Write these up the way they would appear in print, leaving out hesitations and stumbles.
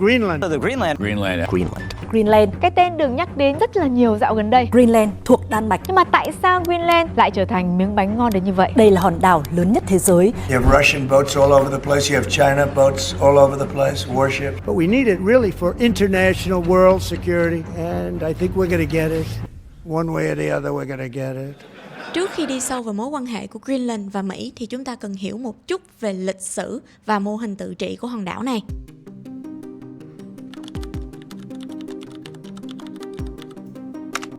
Greenland. Greenland, cái tên được nhắc đến rất là nhiều dạo gần đây. Greenland thuộc Đan Mạch. Nhưng mà tại sao Greenland lại trở thành miếng bánh ngon đến như vậy? Đây là hòn đảo lớn nhất thế giới. You have Russian boats all over the place. You have China boats all over the place. Warship. But we need it really for international world security, and I think we're going to get it. One way or the other, we're going to get it. Trước khi đi sâu vào mối quan hệ của Greenland và Mỹ thì chúng ta cần hiểu một chút về lịch sử và mô hình tự trị của hòn đảo này.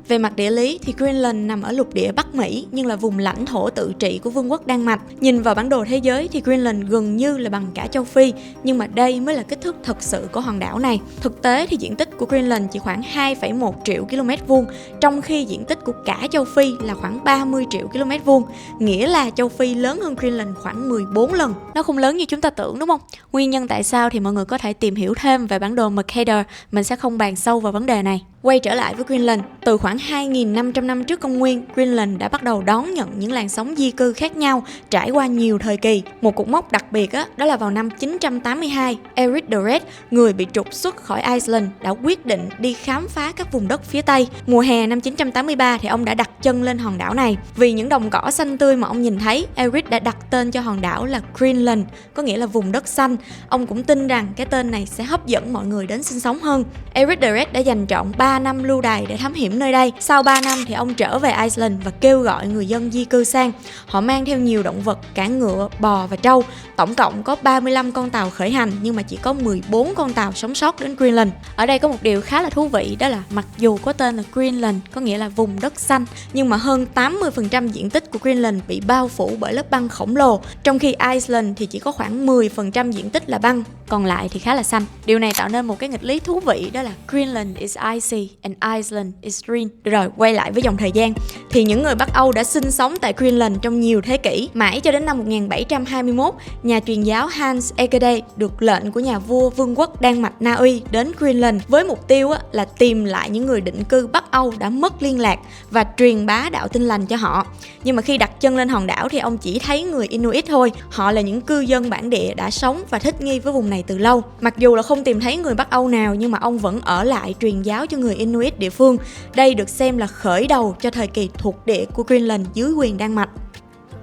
Về mặt địa lý thì Greenland nằm ở lục địa Bắc Mỹ nhưng là vùng lãnh thổ tự trị của Vương quốc Đan Mạch. Nhìn vào bản đồ thế giới thì Greenland gần như là bằng cả châu Phi, nhưng mà đây mới là kích thước thật sự của hòn đảo này. Thực tế thì diện tích của Greenland chỉ khoảng 2,1 triệu km vuông, trong khi diện tích của cả châu Phi là khoảng 30 triệu km vuông, nghĩa là châu Phi lớn hơn Greenland khoảng 14 lần. Nó không lớn như chúng ta tưởng đúng không? Nguyên nhân tại sao thì mọi người có thể tìm hiểu thêm về bản đồ Mercator, mình sẽ không bàn sâu vào vấn đề này. Quay trở lại với Greenland, từ khoảng 2.500 năm trước công nguyên, Greenland đã bắt đầu đón nhận những làn sóng di cư khác nhau trải qua nhiều thời kỳ. Một cột mốc đặc biệt đó là vào năm 982, Eric the Red, người bị trục xuất khỏi Iceland, đã quyết định đi khám phá các vùng đất phía Tây. Mùa hè năm 983 thì ông đã đặt chân lên hòn đảo này. Vì những đồng cỏ xanh tươi mà ông nhìn thấy, Eric đã đặt tên cho hòn đảo là Greenland, có nghĩa là vùng đất xanh. Ông cũng tin rằng cái tên này sẽ hấp dẫn mọi người đến sinh sống hơn. Eric the Red đã dành trọn 3 năm lưu đày để thám hiểm nơi đây. Sau 3 năm thì ông trở về Iceland và kêu gọi người dân di cư sang. Họ mang theo nhiều động vật, cả ngựa, bò và trâu. Tổng cộng có 35 con tàu khởi hành nhưng mà chỉ có 14 con tàu sống sót đến Greenland. Ở đây có một điều khá là thú vị, đó là mặc dù có tên là Greenland, có nghĩa là vùng đất xanh, nhưng mà hơn 80% diện tích của Greenland bị bao phủ bởi lớp băng khổng lồ, trong khi Iceland thì chỉ có khoảng 10% diện tích là băng, còn lại thì khá là xanh. Điều này tạo nên một cái nghịch lý thú vị, đó là Greenland is icy and Iceland is green. Được rồi, quay lại với dòng thời gian. Thì những người Bắc Âu đã sinh sống tại Greenland trong nhiều thế kỷ, mãi cho đến năm 1721, nhà truyền giáo Hans Egede được lệnh của nhà vua Vương quốc Đan Mạch Na Uy đến Greenland với mục tiêu là tìm lại những người định cư Bắc Âu đã mất liên lạc và truyền bá đạo Tin lành cho họ. Nhưng mà khi đặt chân lên hòn đảo thì ông chỉ thấy người Inuit thôi. Họ là những cư dân bản địa đã sống và thích nghi với vùng này từ lâu. Mặc dù là không tìm thấy người Bắc Âu nào, nhưng mà ông vẫn ở lại truyền giáo cho người Inuit địa phương. Đây được xem là khởi đầu cho thời kỳ thuộc địa của Greenland dưới quyền Đan Mạch.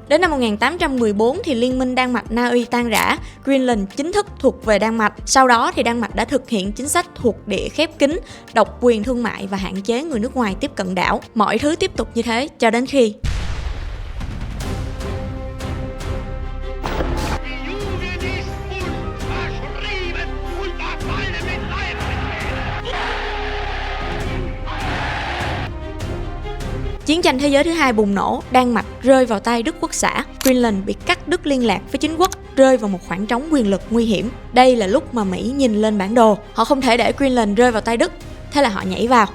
Đến năm 1814 thì liên minh Đan Mạch Na Uy tan rã, Greenland chính thức thuộc về Đan Mạch. Sau đó thì Đan Mạch đã thực hiện chính sách thuộc địa khép kín, độc quyền thương mại và hạn chế người nước ngoài tiếp cận đảo. Mọi thứ tiếp tục như thế cho đến khi Chiến tranh thế giới thứ hai bùng nổ, Đan Mạch rơi vào tay Đức Quốc xã, Greenland bị cắt đứt liên lạc với chính quốc, rơi vào một khoảng trống quyền lực nguy hiểm. Đây là lúc mà Mỹ nhìn lên bản đồ, họ không thể để Greenland rơi vào tay Đức, thế là họ nhảy vào.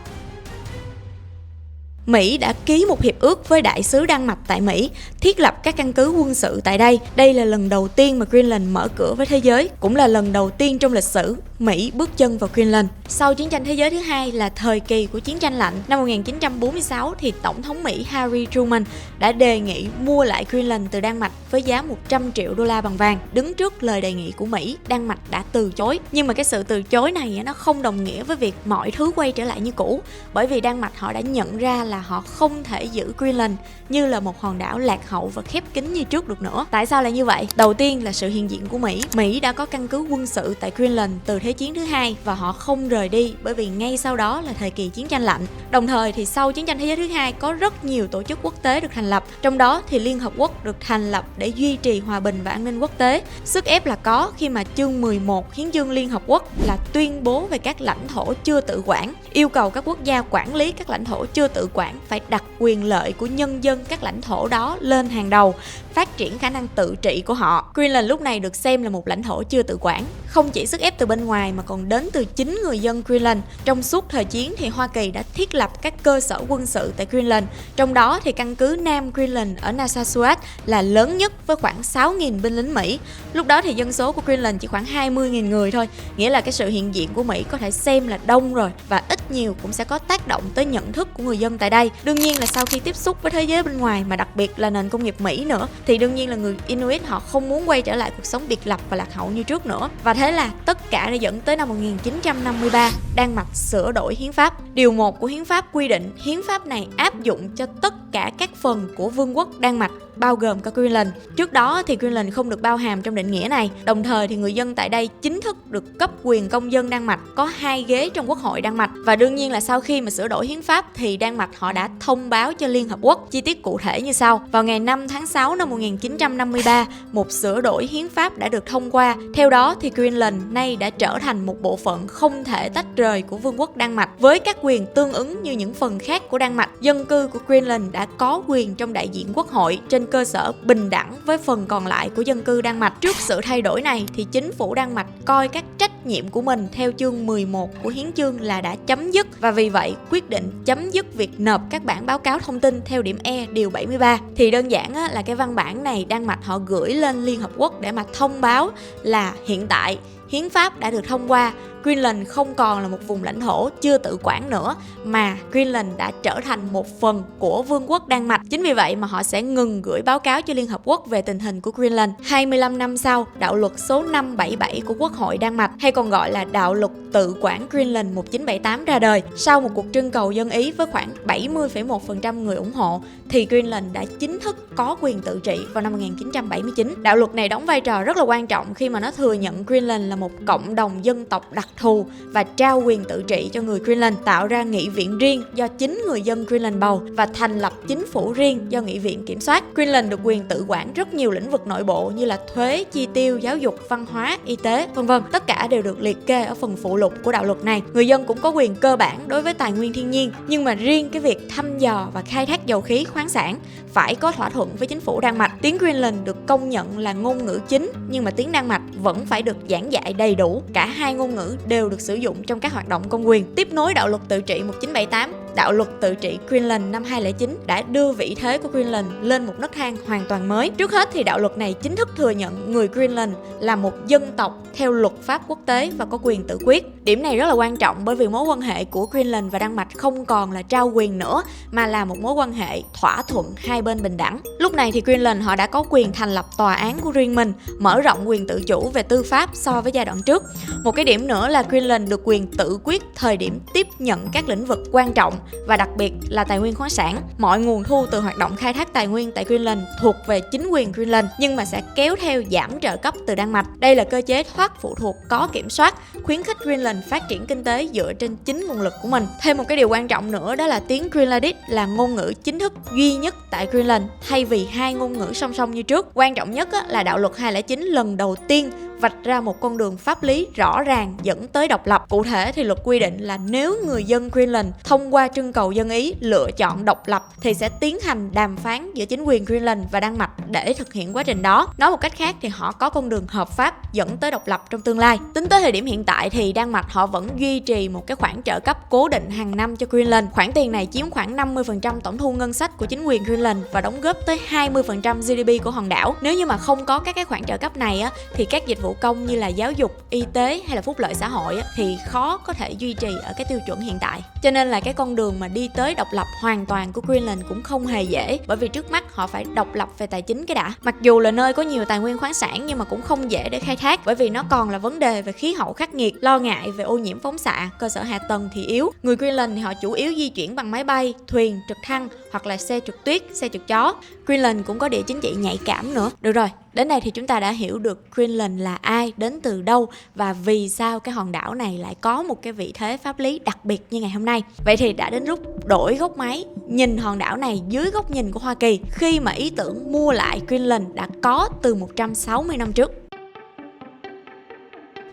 Mỹ đã ký một hiệp ước với đại sứ Đan Mạch tại Mỹ, thiết lập các căn cứ quân sự tại đây. Đây là lần đầu tiên mà Greenland mở cửa với thế giới, cũng là lần đầu tiên trong lịch sử Mỹ bước chân vào Greenland. Sau chiến tranh thế giới thứ hai là thời kỳ của chiến tranh lạnh. Năm 1946 thì Tổng thống Mỹ Harry Truman đã đề nghị mua lại Greenland từ Đan Mạch với giá 100 triệu đô la bằng vàng. Đứng trước lời đề nghị của Mỹ, Đan Mạch đã từ chối. Nhưng mà cái sự từ chối này nó không đồng nghĩa với việc mọi thứ quay trở lại như cũ, bởi vì Đan Mạch họ đã nhận ra là họ không thể giữ Greenland như là một hòn đảo lạc hậu và khép kín như trước được nữa. Tại sao lại như vậy? Đầu tiên là sự hiện diện của Mỹ. Mỹ đã có căn cứ quân sự tại Greenland từ Thế chiến thứ hai và họ không rời đi bởi vì ngay sau đó là thời kỳ chiến tranh lạnh. Đồng thời thì sau chiến tranh thế giới thứ hai có rất nhiều tổ chức quốc tế được thành lập, trong đó thì Liên Hợp Quốc được thành lập để duy trì hòa bình và an ninh quốc tế. Sức ép là có khi mà chương 11 Hiến chương Liên Hợp Quốc là tuyên bố về các lãnh thổ chưa tự quản, yêu cầu các quốc gia quản lý các lãnh thổ chưa tự quản phải đặt quyền lợi của nhân dân các lãnh thổ đó lên hàng đầu, phát triển khả năng tự trị của họ. Greenland lúc này được xem là một lãnh thổ chưa tự quản, không chỉ sức ép từ bên ngoài mà còn đến từ chính người dân Greenland. Trong suốt thời chiến thì Hoa Kỳ đã thiết lập các cơ sở quân sự tại Greenland, trong đó thì căn cứ Nam Greenland ở Narsarsuaq là lớn nhất với khoảng 6.000 binh lính Mỹ. Lúc đó thì dân số của Greenland chỉ khoảng 20.000 người thôi, nghĩa là cái sự hiện diện của Mỹ có thể xem là đông rồi và ít nhiều cũng sẽ có tác động tới nhận thức của người dân tại đây. Đương nhiên là sau khi tiếp xúc với thế giới bên ngoài mà đặc biệt là nền công nghiệp Mỹ nữa thì đương nhiên là người Inuit họ không muốn quay trở lại cuộc sống biệt lập và lạc hậu như trước nữa. Và thế là tất cả đã dẫn tới năm 1953, Đan Mạch sửa đổi hiến pháp. Điều 1 của hiến pháp quy định hiến pháp này áp dụng cho tất cả các phần của Vương quốc Đan Mạch, bao gồm cả Greenland. Trước đó thì Greenland không được bao hàm trong định nghĩa này. Đồng thời thì người dân tại đây chính thức được cấp quyền công dân Đan Mạch, có 2 ghế trong Quốc hội Đan Mạch. Và đương nhiên là sau khi mà sửa đổi hiến pháp thì Đan Mạch họ đã thông báo cho Liên Hợp Quốc. Chi tiết cụ thể như sau: vào ngày 5 tháng 6 năm 1953, một sửa đổi hiến pháp đã được thông qua. Theo đó thì Greenland nay đã trở thành một bộ phận không thể tách rời của Vương quốc Đan Mạch, với các quyền tương ứng như những phần khác của Đan Mạch. Dân cư của Greenland đã có quyền trong đại diện Quốc hội trên cơ sở bình đẳng với phần còn lại của dân cư Đan Mạch. Trước sự thay đổi này thì chính phủ Đan Mạch coi các trách nhiệm của mình theo chương 11 của hiến chương là đã chấm dứt, và vì vậy quyết định chấm dứt việc nộp các bản báo cáo thông tin theo điểm E điều 73. Thì đơn giản là cái văn bản này Đan Mạch họ gửi lên Liên Hợp Quốc để mà thông báo là hiện tại hiến pháp đã được thông qua, Greenland không còn là một vùng lãnh thổ chưa tự quản nữa, mà Greenland đã trở thành một phần của Vương quốc Đan Mạch. Chính vì vậy mà họ sẽ ngừng gửi báo cáo cho Liên Hợp Quốc về tình hình của Greenland. 25 năm sau, đạo luật số 577 của Quốc hội Đan Mạch, hay còn gọi là đạo luật tự quản Greenland 1978 ra đời. Sau một cuộc trưng cầu dân Ý với khoảng 70,1% người ủng hộ, thì Greenland đã chính thức có quyền tự trị vào năm 1979. Đạo luật này đóng vai trò rất là quan trọng khi mà nó thừa nhận Greenland là một cộng đồng dân tộc đặc thù và trao quyền tự trị cho người Greenland, tạo ra nghị viện riêng do chính người dân Greenland bầu và thành lập chính phủ riêng do nghị viện kiểm soát. Greenland được quyền tự quản rất nhiều lĩnh vực nội bộ như là thuế, chi tiêu, giáo dục, văn hóa, y tế, v.v. Tất cả đều được liệt kê ở phần phụ lục của đạo luật này. Người dân cũng có quyền cơ bản đối với tài nguyên thiên nhiên, nhưng mà riêng cái việc thăm dò và khai thác dầu khí, khoáng sản phải có thỏa thuận với chính phủ Đan Mạch. Tiếng Greenland được công nhận là ngôn ngữ chính, nhưng mà tiếng Đan Mạch vẫn phải được giảng dạy đầy đủ. Cả hai ngôn ngữ đều được sử dụng trong các hoạt động công quyền. Tiếp nối đạo luật tự trị 1978, đạo luật tự trị Greenland năm 2009 đã đưa vị thế của Greenland lên một nấc thang hoàn toàn mới. Trước hết thì đạo luật này chính thức thừa nhận người Greenland là một dân tộc theo luật pháp quốc tế và có quyền tự quyết. Điểm này rất là quan trọng bởi vì mối quan hệ của Greenland và Đan Mạch không còn là trao quyền nữa, mà là một mối quan hệ thỏa thuận hai bên bình đẳng. Lúc này thì Greenland họ đã có quyền thành lập tòa án của riêng mình, mở rộng quyền tự chủ về tư pháp so với giai đoạn trước. Một cái điểm nữa là Greenland được quyền tự quyết thời điểm tiếp nhận các lĩnh vực quan trọng và đặc biệt là tài nguyên khoáng sản. Mọi nguồn thu từ hoạt động khai thác tài nguyên tại Greenland thuộc về chính quyền Greenland, nhưng mà sẽ kéo theo giảm trợ cấp từ Đan Mạch. Đây là cơ chế thoát phụ thuộc có kiểm soát, khuyến khích Greenland phát triển kinh tế dựa trên chính nguồn lực của mình. Thêm một cái điều quan trọng nữa đó là tiếng Greenlandic là ngôn ngữ chính thức duy nhất tại Greenland, thay vì hai ngôn ngữ song song như trước. Quan trọng nhất là đạo luật 209 lần đầu tiên vạch ra một con đường pháp lý rõ ràng dẫn tới độc lập. Cụ thể thì luật quy định là nếu người dân Greenland thông qua trưng cầu dân Ý lựa chọn độc lập thì sẽ tiến hành đàm phán giữa chính quyền Greenland và Đan Mạch để thực hiện quá trình đó. Nói một cách khác thì họ có con đường hợp pháp dẫn tới độc lập trong tương lai. Tính tới thời điểm hiện tại thì Đan Mạch họ vẫn duy trì một cái khoản trợ cấp cố định hàng năm cho Greenland. Khoản tiền này chiếm khoảng 50% tổng thu ngân sách của chính quyền Greenland và đóng góp tới 20% GDP của hòn đảo. Nếu như mà không có các cái khoản trợ cấp này thì các dịch vụ công như là giáo dục, y tế hay là phúc lợi xã hội thì khó có thể duy trì ở cái tiêu chuẩn hiện tại. Cho nên là cái con đường mà đi tới độc lập hoàn toàn của Greenland cũng không hề dễ, bởi vì trước mắt họ phải độc lập về tài chính cái đã. Mặc dù là nơi có nhiều tài nguyên khoáng sản nhưng mà cũng không dễ để khai thác, bởi vì nó còn là vấn đề về khí hậu khắc nghiệt, lo ngại về ô nhiễm phóng xạ, cơ sở hạ tầng thì yếu. Người Greenland thì họ chủ yếu di chuyển bằng máy bay, thuyền, trực thăng hoặc là xe trượt tuyết, xe trượt chó. Greenland cũng có địa chính trị nhạy cảm nữa. Được rồi, đến đây thì chúng ta đã hiểu được Greenland là ai, đến từ đâu và vì sao cái hòn đảo này lại có một cái vị thế pháp lý đặc biệt như ngày hôm nay. Vậy thì đã đến lúc đổi góc máy, nhìn hòn đảo này dưới góc nhìn của Hoa Kỳ khi mà ý tưởng mua lại Greenland đã có từ 160 năm trước.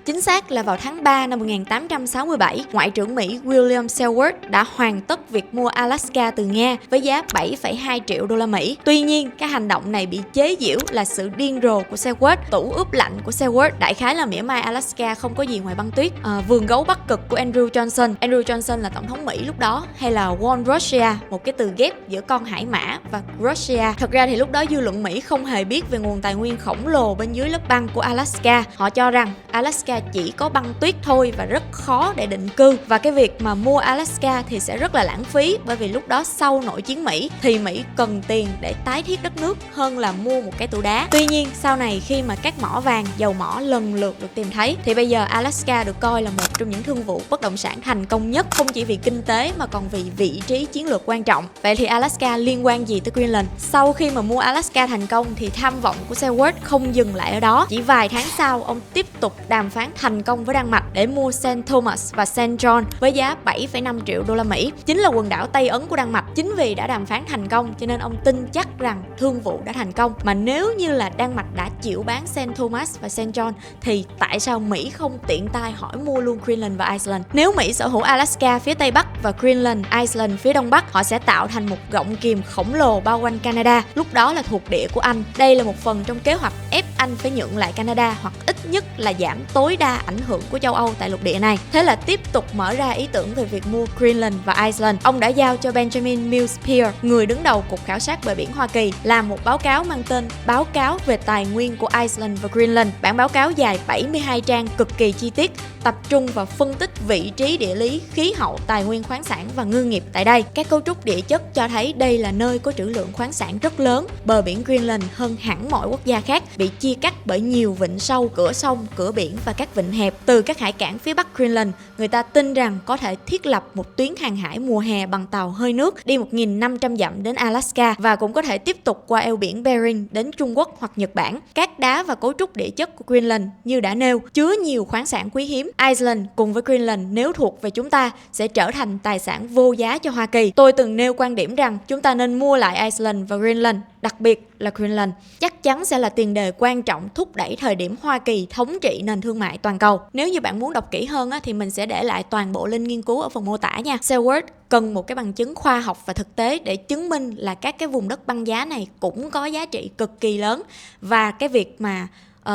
Chính xác là vào tháng 3 năm 1867, Ngoại trưởng Mỹ William Seward đã hoàn tất việc mua Alaska từ Nga với giá 7,2 triệu đô la Mỹ. Tuy nhiên, cái hành động này bị chế giễu là sự điên rồ của Seward, tủ ướp lạnh của Seward. Đại khái là mỉa mai Alaska không có gì ngoài băng tuyết. Vườn gấu Bắc Cực của Andrew Johnson. Andrew Johnson là tổng thống Mỹ lúc đó, hay là One Russia, một cái từ ghép giữa con hải mã và Russia. Thật ra thì lúc đó dư luận Mỹ không hề biết về nguồn tài nguyên khổng lồ bên dưới lớp băng của Alaska. Họ cho rằng Alaska Alaska chỉ có băng tuyết thôi và rất khó để định cư. Và cái việc mà mua Alaska thì sẽ rất là lãng phí, bởi vì lúc đó sau nội chiến Mỹ thì Mỹ cần tiền để tái thiết đất nước hơn là mua một cái tủ đá. Tuy nhiên sau này khi mà các mỏ vàng, dầu mỏ lần lượt được tìm thấy thì bây giờ Alaska được coi là một trong những thương vụ bất động sản thành công nhất, không chỉ vì kinh tế mà còn vì vị trí chiến lược quan trọng. Vậy thì Alaska liên quan gì tới Greenland? Sau khi mà mua Alaska thành công thì tham vọng của Seward không dừng lại ở đó. Chỉ vài tháng sau, ông tiếp tục đàm phán thành công với Đan Mạch để mua Saint Thomas và Saint John với giá 7,5 triệu đô la Mỹ, chính là quần đảo Tây Ấn của Đan Mạch. Chính vì đã đàm phán thành công cho nên ông tin chắc rằng thương vụ đã thành công. Mà nếu như là Đan Mạch đã chịu bán Saint Thomas và Saint John thì tại sao Mỹ không tiện tay hỏi mua luôn Greenland và Iceland? Nếu Mỹ sở hữu Alaska phía Tây Bắc và Greenland, Iceland phía Đông Bắc, họ sẽ tạo thành một gọng kìm khổng lồ bao quanh Canada, lúc đó là thuộc địa của Anh. Đây là một phần trong kế hoạch ép Anh phải nhượng lại Canada, hoặc ít nhất là giảm tối đa ảnh hưởng của châu Âu tại lục địa này. Thế là tiếp tục mở ra ý tưởng về việc mua Greenland và Iceland. Ông đã giao cho Benjamin Mills Pearce, người đứng đầu Cục Khảo sát Bờ biển Hoa Kỳ, làm một báo cáo mang tên Báo cáo về tài nguyên của Iceland và Greenland. Bản báo cáo dài 72 trang cực kỳ chi tiết, tập trung vào phân tích vị trí địa lý, khí hậu, tài nguyên khoáng sản và ngư nghiệp tại đây. Các cấu trúc địa chất cho thấy đây là nơi có trữ lượng khoáng sản rất lớn. Bờ biển Greenland hơn hẳn mọi quốc gia khác, bị chia cắt bởi nhiều vịnh sâu, cửa sông, cửa biển và các vịnh hẹp. Từ các hải cảng phía Bắc Greenland, người ta tin rằng có thể thiết lập một tuyến hàng hải mùa hè bằng tàu hơi nước đi 1.500 dặm đến Alaska, và cũng có thể tiếp tục qua eo biển Bering đến Trung Quốc hoặc Nhật Bản. Các đá và cấu trúc địa chất của Greenland như đã nêu chứa nhiều khoáng sản quý hiếm. Iceland cùng với Greenland nếu thuộc về chúng ta sẽ trở thành tài sản vô giá cho Hoa Kỳ. Tôi từng nêu quan điểm rằng chúng ta nên mua lại Iceland và Greenland, đặc biệt là Greenland. Chắc chắn sẽ là tiền đề quan trọng thúc đẩy thời điểm Hoa Kỳ thống trị nền thương mại toàn cầu. Nếu như bạn muốn đọc kỹ hơn thì mình sẽ để lại toàn bộ link nghiên cứu ở phần mô tả nha. Seward cần một cái bằng chứng khoa học và thực tế để chứng minh là các cái vùng đất băng giá này cũng có giá trị cực kỳ lớn, và cái việc mà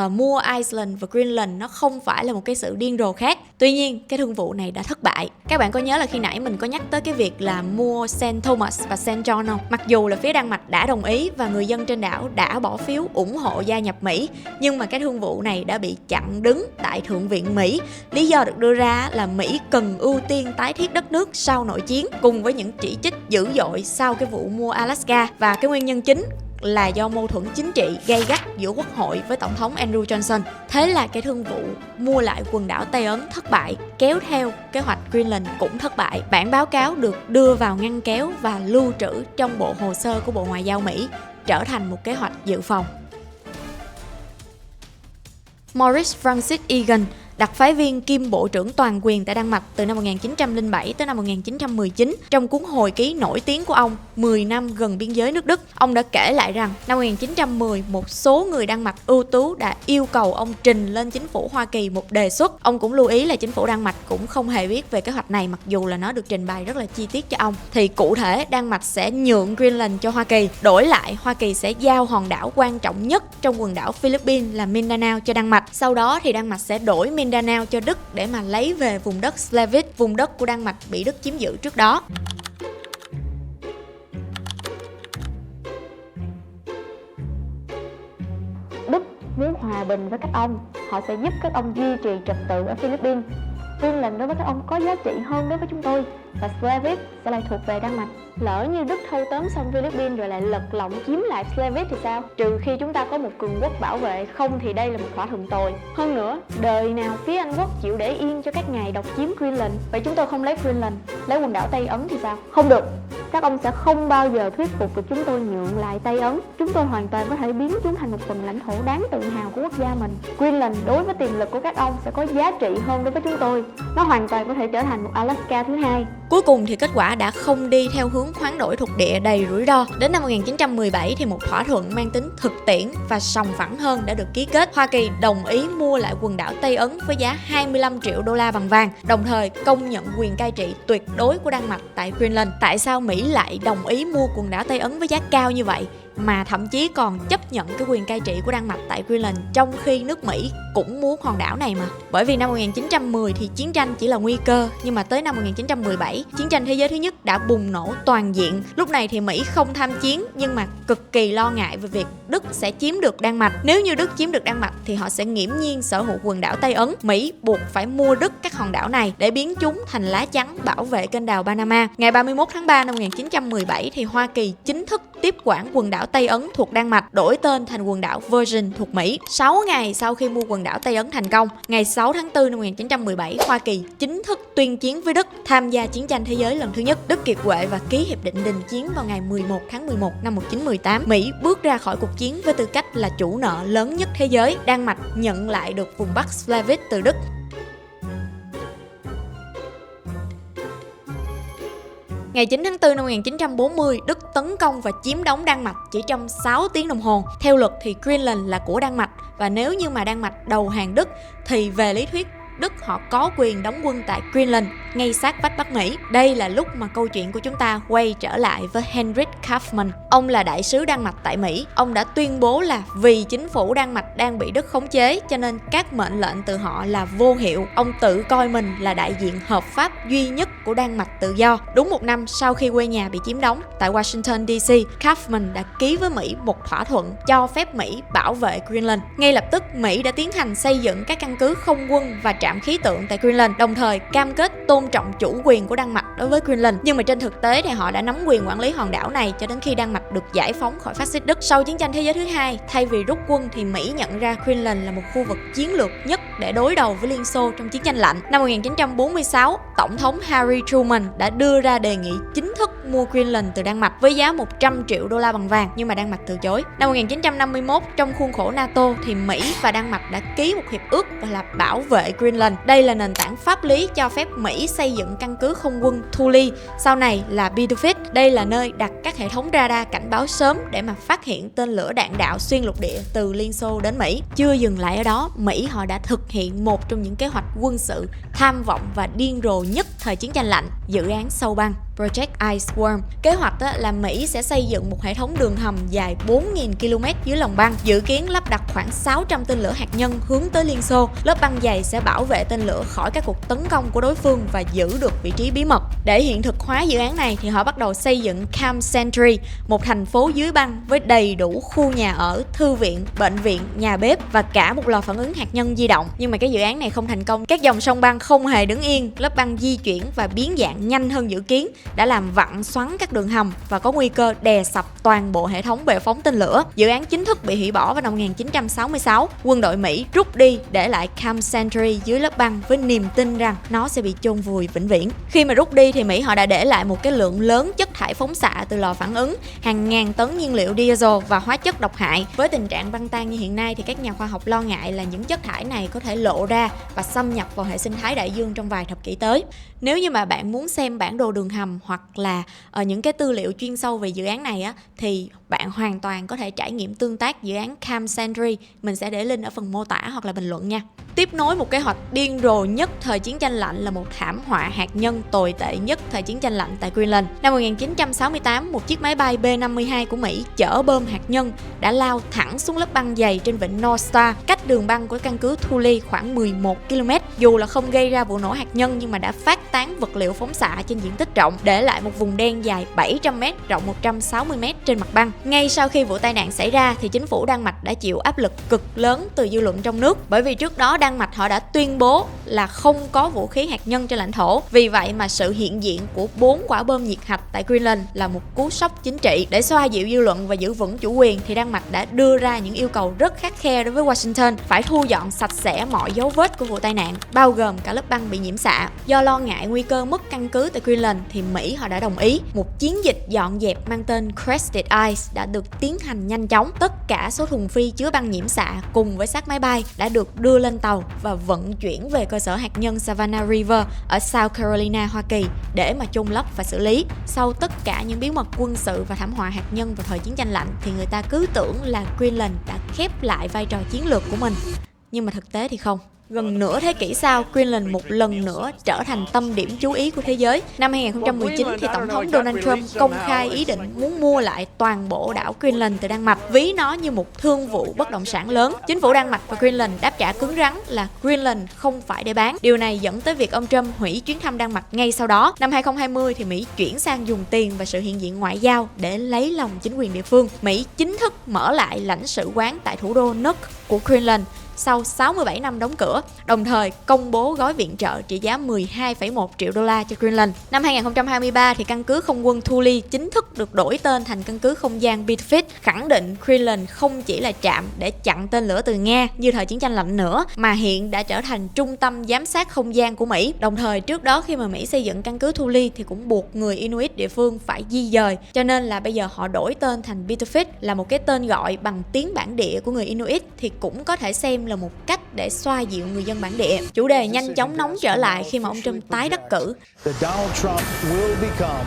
mua Iceland và Greenland nó không phải là một cái sự điên rồ khác. Tuy nhiên cái thương vụ này đã thất bại. Các bạn có nhớ là khi nãy mình có nhắc tới cái việc là mua Saint Thomas và Saint John không? Mặc dù là phía Đan Mạch đã đồng ý và người dân trên đảo đã bỏ phiếu ủng hộ gia nhập Mỹ, nhưng mà cái thương vụ này đã bị chặn đứng tại Thượng viện Mỹ. Lý do được đưa ra là Mỹ cần ưu tiên tái thiết đất nước sau nội chiến, cùng với những chỉ trích dữ dội sau cái vụ mua Alaska, và cái nguyên nhân chính là do mâu thuẫn chính trị gay gắt giữa Quốc hội với Tổng thống Andrew Johnson. Thế là cái thương vụ mua lại quần đảo Tây Ấn thất bại, kéo theo kế hoạch Greenland cũng thất bại. Bản báo cáo được đưa vào ngăn kéo và lưu trữ trong bộ hồ sơ của Bộ Ngoại giao Mỹ, trở thành một kế hoạch dự phòng. Maurice Francis Egan, đặc phái viên kiêm bộ trưởng toàn quyền tại Đan Mạch từ năm 1907 tới năm 1919, trong cuốn hồi ký nổi tiếng của ông 10 năm gần biên giới nước Đức, ông đã kể lại rằng năm 1910, một số người Đan Mạch ưu tú đã yêu cầu ông trình lên chính phủ Hoa Kỳ một đề xuất. Ông cũng lưu ý là chính phủ Đan Mạch cũng không hề biết về kế hoạch này, mặc dù là nó được trình bày rất là chi tiết cho ông. Thì cụ thể Đan Mạch sẽ nhượng Greenland cho Hoa Kỳ, đổi lại Hoa Kỳ sẽ giao hòn đảo quan trọng nhất trong quần đảo Philippines là Mindanao cho Đan Mạch. Sau đó thì Đan Mạch sẽ đổi Mindanao cho Đức để mà lấy về vùng đất Slavic, vùng đất của Đan Mạch bị Đức chiếm giữ trước đó. Đức muốn hòa bình với các ông, họ sẽ giúp các ông duy trì trật tự ở Philippines. Greenland đối với các ông có giá trị hơn đối với chúng tôi, và Slavic sẽ lại thuộc về Đan Mạch. Lỡ như Đức thâu tóm xong Philippines rồi lại lật lọng chiếm lại Slavic thì sao? Trừ khi chúng ta có một cường quốc bảo vệ, không thì đây là một thỏa thuận tồi. Hơn nữa, đời nào phía Anh Quốc chịu để yên cho các ngài độc chiếm Greenland? Vậy chúng tôi không lấy Greenland, lấy quần đảo Tây Ấn thì sao? Không được. Các ông sẽ không bao giờ thuyết phục được chúng tôi nhượng lại Tây Ấn. Chúng tôi hoàn toàn có thể biến chúng thành một phần lãnh thổ đáng tự hào của quốc gia mình. Greenland đối với tiềm lực của các ông sẽ có giá trị hơn đối với chúng tôi. Nó hoàn toàn có thể trở thành một Alaska thứ hai. Cuối cùng thì kết quả đã không đi theo hướng hoán đổi thuộc địa đầy rủi ro. Đến năm 1917 thì một thỏa thuận mang tính thực tiễn và sòng phẳng hơn đã được ký kết. Hoa Kỳ đồng ý mua lại quần đảo Tây Ấn với giá 25 triệu đô la bằng vàng, đồng thời công nhận quyền cai trị tuyệt đối của Đan Mạch tại Greenland. Tại sao Mỹ lại đồng ý mua quần đảo Tây Ấn với giá cao như vậy, mà thậm chí còn chấp nhận cái quyền cai trị của Đan Mạch tại Greenland, trong khi nước Mỹ cũng muốn hòn đảo này mà? Bởi vì năm 1910 thì chiến tranh chỉ là nguy cơ, nhưng mà tới năm 1917, chiến tranh thế giới thứ nhất đã bùng nổ toàn diện. Lúc này thì Mỹ không tham chiến, nhưng mà cực kỳ lo ngại về việc Đức sẽ chiếm được Đan Mạch. Nếu như Đức chiếm được Đan Mạch thì họ sẽ nghiễm nhiên sở hữu quần đảo Tây Ấn. Mỹ buộc phải mua đứt các hòn đảo này để biến chúng thành lá chắn bảo vệ kênh đào Panama. Ngày 31 tháng 3 năm 1917 thì Hoa Kỳ chính thức tiếp quản quần đảo Tây Ấn thuộc Đan Mạch, đổi tên thành quần đảo Virgin thuộc Mỹ. 6 ngày sau khi mua quần đảo Tây Ấn thành công, ngày 6 tháng 4 năm 1917, Hoa Kỳ chính thức tuyên chiến với Đức, tham gia chiến tranh thế giới lần thứ nhất. Đức kiệt quệ và ký hiệp định đình chiến vào ngày 11 tháng 11 năm 1918. Mỹ bước ra khỏi cuộc chiến với tư cách là chủ nợ lớn nhất thế giới. Đan Mạch nhận lại được vùng Bắc Slavic từ Đức. Ngày 9 tháng 4 năm 1940, Đức tấn công và chiếm đóng Đan Mạch chỉ trong 6 tiếng đồng hồ. Theo luật thì Greenland là của Đan Mạch, và nếu như mà Đan Mạch đầu hàng Đức thì về lý thuyết Đức họ có quyền đóng quân tại Greenland, ngay sát vách Bắc Mỹ. Đây là lúc mà câu chuyện của chúng ta quay trở lại với Heinrich Kaufmann. Ông là đại sứ Đan Mạch tại Mỹ. Ông đã tuyên bố là vì chính phủ Đan Mạch đang bị Đức khống chế cho nên các mệnh lệnh từ họ là vô hiệu. Ông tự coi mình là đại diện hợp pháp duy nhất của Đan Mạch tự do. Đúng một năm sau khi quê nhà bị chiếm đóng tại Washington DC, Kaufmann đã ký với Mỹ một thỏa thuận cho phép Mỹ bảo vệ Greenland. Ngay lập tức, Mỹ đã tiến hành xây dựng các căn cứ không quân và trạm khí tượng tại Greenland, đồng thời cam kết tôn trọng chủ quyền của Đan Mạch đối với Greenland. Nhưng mà trên thực tế thì họ đã nắm quyền quản lý hòn đảo này cho đến khi Đan Mạch được giải phóng khỏi phát xít Đức. Sau chiến tranh thế giới thứ hai, thay vì rút quân thì Mỹ nhận ra Greenland là một khu vực chiến lược nhất để đối đầu với Liên Xô trong chiến tranh lạnh. Năm 1946, Tổng thống Harry Truman đã đưa ra đề nghị chính thức mua Greenland từ Đan Mạch với giá 100 triệu đô la bằng vàng, nhưng mà Đan Mạch từ chối. Năm 1951, trong khuôn khổ NATO thì Mỹ và Đan Mạch đã ký một hiệp ước và là bảo vệ Greenland. Đây là nền tảng pháp lý cho phép Mỹ xây dựng căn cứ không quân Thule, sau này là Bideford. Đây là nơi đặt các hệ thống radar cảnh báo sớm để mà phát hiện tên lửa đạn đạo xuyên lục địa từ Liên Xô đến Mỹ. Chưa dừng lại ở đó, Mỹ họ đã thực hiện một trong những kế hoạch quân sự tham vọng và điên rồ nhất thời chiến tranh lạnh, dự án Sâu Băng, Project Iceworm. Kế hoạch là Mỹ sẽ xây dựng một hệ thống đường hầm dài 4.000 km dưới lòng băng, dự kiến lắp đặt khoảng 600 tên lửa hạt nhân hướng tới Liên Xô. Lớp băng dày sẽ bảo vệ tên lửa khỏi các cuộc tấn công của đối phương và giữ được vị trí bí mật. Để hiện thực hóa dự án này thì họ bắt đầu xây dựng Camp Century, một thành phố dưới băng với đầy đủ khu nhà ở, thư viện, bệnh viện, nhà bếp và cả một lò phản ứng hạt nhân di động. Nhưng mà cái dự án này không thành công. Các dòng sông băng không hề đứng yên, lớp băng di chuyển và biến dạng nhanh hơn dự kiến đã làm vặn xoắn các đường hầm và có nguy cơ đè sập toàn bộ hệ thống bệ phóng tên lửa. Dự án chính thức bị hủy bỏ vào năm 1966. Quân đội Mỹ rút đi, để lại Camp Century dưới lớp băng với niềm tin rằng nó sẽ bị chôn vùi vĩnh viễn. Khi mà rút đi thì Mỹ họ đã để lại một cái lượng lớn chất thải phóng xạ từ lò phản ứng, hàng ngàn tấn nhiên liệu diesel và hóa chất độc hại. Với tình trạng băng tan như hiện nay thì các nhà khoa học lo ngại là những chất thải này có thể lộ ra và xâm nhập vào hệ sinh thái đại dương trong vài thập kỷ tới. Nếu như mà bạn muốn xem bản đồ đường hầm hoặc là những cái tư liệu chuyên sâu về dự án này á, thì bạn hoàn toàn có thể trải nghiệm tương tác dự án Camp Century. Mình sẽ để link ở phần mô tả hoặc là bình luận nha. Tiếp nối một kế hoạch điên rồ nhất thời chiến tranh lạnh là một thảm họa hạt nhân tồi tệ nhất thời chiến tranh lạnh tại Greenland. Năm 1968, một chiếc máy bay B-52 của Mỹ chở bom hạt nhân đã lao thẳng xuống lớp băng dày trên vịnh North Star, cách đường băng của căn cứ Thule khoảng 11 km. Dù là không gây ra vụ nổ hạt nhân nhưng mà đã phát tán vật liệu phóng xạ trên diện tích rộng, để lại một vùng đen dài 700 m, rộng 160 m trên mặt băng. Ngay sau khi vụ tai nạn xảy ra thì chính phủ Đan Mạch đã chịu áp lực cực lớn từ dư luận trong nước, bởi vì trước đó Đan Mạch họ đã tuyên bố là không có vũ khí hạt nhân trên lãnh thổ. Vì vậy mà sự hiện diện của 4 quả bom nhiệt hạch tại Greenland là một cú sốc chính trị. Để xoa dịu dư luận và giữ vững chủ quyền thì Đan Mạch đã đưa ra những yêu cầu rất khắt khe đối với Washington, phải thu dọn sạch sẽ mọi dấu vết của vụ tai nạn, bao gồm cả lớp băng bị nhiễm xạ. Do lo ngại nguy cơ mất căn cứ tại Greenland thì Mỹ họ đã đồng ý. Một chiến dịch dọn dẹp mang tên Crested Ice đã được tiến hành nhanh chóng. Tất cả số thùng phi chứa băng nhiễm xạ cùng với xác máy bay đã được đưa lên tàu và vận chuyển về cơ sở hạt nhân Savannah River ở South Carolina, Hoa Kỳ để mà chôn lấp và xử lý. Sau tất cả những bí mật quân sự và thảm họa hạt nhân vào thời chiến tranh lạnh thì người ta cứ tưởng là Greenland đã khép lại vai trò chiến lược của mình. Nhưng mà thực tế thì không. Gần nửa thế kỷ sau, Greenland một lần nữa trở thành tâm điểm chú ý của thế giới. Năm 2019 thì Tổng thống Donald Trump công khai ý định muốn mua lại toàn bộ đảo Greenland từ Đan Mạch, ví nó như một thương vụ bất động sản lớn. Chính phủ Đan Mạch và Greenland đáp trả cứng rắn là Greenland không phải để bán. Điều này dẫn tới việc ông Trump hủy chuyến thăm Đan Mạch ngay sau đó. Năm 2020 thì Mỹ chuyển sang dùng tiền và sự hiện diện ngoại giao để lấy lòng chính quyền địa phương. Mỹ chính thức mở lại lãnh sự quán tại thủ đô Nuuk của Greenland sau 67 năm đóng cửa, đồng thời công bố gói viện trợ trị giá 12,1 triệu đô la cho Greenland. Năm 2023 thì căn cứ không quân Thule chính thức được đổi tên thành căn cứ không gian Bideford, khẳng định Greenland không chỉ là trạm để chặn tên lửa từ Nga như thời chiến tranh lạnh nữa, mà hiện đã trở thành trung tâm giám sát không gian của Mỹ. Đồng thời trước đó khi mà Mỹ xây dựng căn cứ Thule thì cũng buộc người Inuit địa phương phải di dời, cho nên là bây giờ họ đổi tên thành Bideford, là một cái tên gọi bằng tiếng bản địa của người Inuit, thì cũng có thể xem là một cách để xoa dịu người dân bản địa. Chủ đề nhanh chóng nóng trở lại khi mà ông Trump tái đắc cử. Donald Trump will become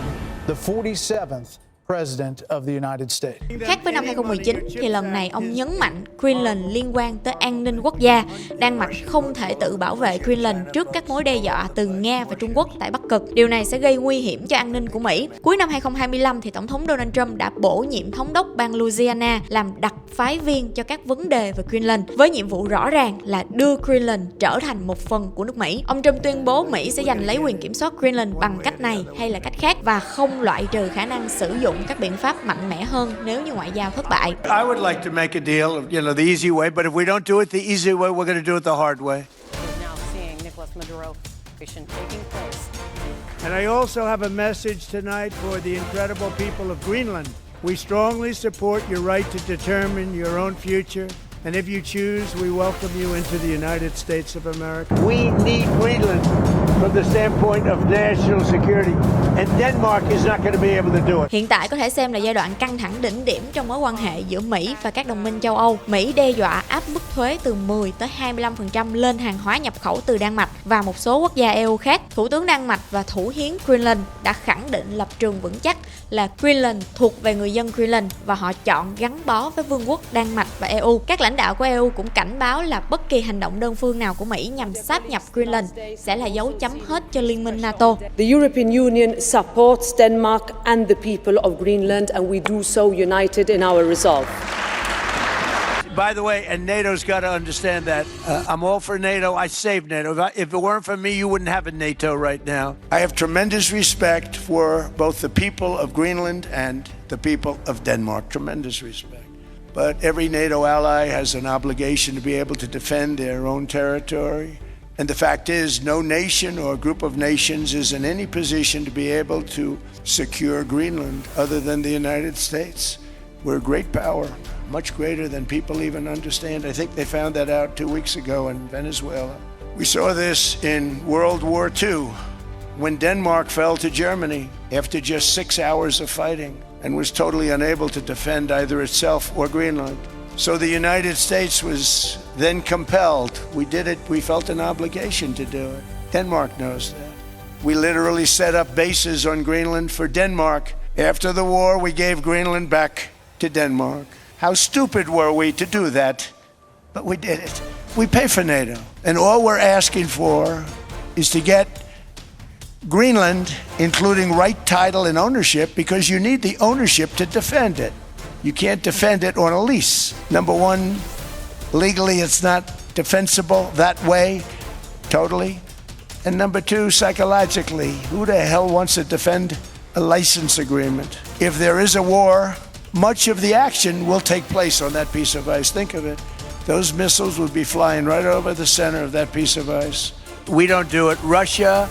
the 47th President of the United States. Khác với năm 2019 thì lần này ông nhấn mạnh Greenland liên quan tới an ninh quốc gia. Đan Mạch không thể tự bảo vệ Greenland trước các mối đe dọa từ Nga và Trung Quốc tại Bắc Cực. Điều này sẽ gây nguy hiểm cho an ninh của Mỹ. Cuối năm 2025 thì Tổng thống Donald Trump đã bổ nhiệm thống đốc bang Louisiana làm đặc phái viên cho các vấn đề về Greenland, với nhiệm vụ rõ ràng là đưa Greenland trở thành một phần của nước Mỹ. Ông Trump tuyên bố Mỹ sẽ giành lấy quyền kiểm soát Greenland bằng cách này hay là cách khác và không loại trừ khả năng sử dụng các biện pháp mạnh mẽ hơn nếu như ngoại giao thất bại. I would like to make a deal, the easy way, but if we don't do it the easy way, we're going to do it the hard way. Now seeing Nicolas Maduro taking place. And I also have a message tonight for the incredible people of Greenland. We strongly support your right to determine your own future. And if you choose, we welcome you into the United States of America. We need Greenland from the standpoint of national security, and Denmark is not going to be able to do it. Hiện tại có thể xem là giai đoạn căng thẳng đỉnh điểm trong mối quan hệ giữa Mỹ và các đồng minh châu Âu. Mỹ đe dọa áp mức thuế từ 10 tới 25% lên hàng hóa nhập khẩu từ Đan Mạch và một số quốc gia EU khác. Thủ tướng Đan Mạch và thủ hiến Greenland đã khẳng định lập trường vững chắc là Greenland thuộc về người dân Greenland và họ chọn gắn bó với Vương quốc Đan Mạch và EU. Các lãnh đạo của EU cũng cảnh báo là bất kỳ hành động đơn phương nào của Mỹ nhằm sáp nhập Greenland sẽ là dấu chấm hết cho liên minh NATO. The European Union supports Denmark and the people of Greenland, and we do so united in our resolve. By the way, and NATO's got to understand that. I'm all for NATO. I saved NATO. If it weren't for me, you wouldn't have a NATO right now. I have tremendous respect for both the people of Greenland and the people of Denmark. Tremendous respect. But every NATO ally has an obligation to be able to defend their own territory. And the fact is, no nation or group of nations is in any position to be able to secure Greenland other than the United States. We're a great power, much greater than people even understand. I think they found that out 2 weeks ago in Venezuela. We saw this in World War II, when Denmark fell to Germany after just 6 hours of fighting and was totally unable to defend either itself or Greenland. So the United States was then compelled. We did it. We felt an obligation to do it. Denmark knows that. We literally set up bases on Greenland for Denmark. After the war, we gave Greenland back to Denmark. How stupid were we to do that? But we did it. We pay for NATO. And all we're asking for is to get Greenland, including right title and ownership, because you need the ownership to defend it. You can't defend it on a lease. Number one, legally it's not defensible that way, totally. And number two, psychologically, who the hell wants to defend a license agreement? If there is a war, much of the action will take place on that piece of ice. Think of it. Those missiles would be flying right over the center of that piece of ice. We don't do it. Russia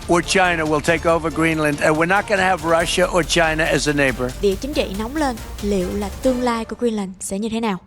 or China will take over Greenland, and we're not going to have Russia or China as a neighbor. Địa chính trị nóng lên, liệu là tương lai của Greenland sẽ như thế nào?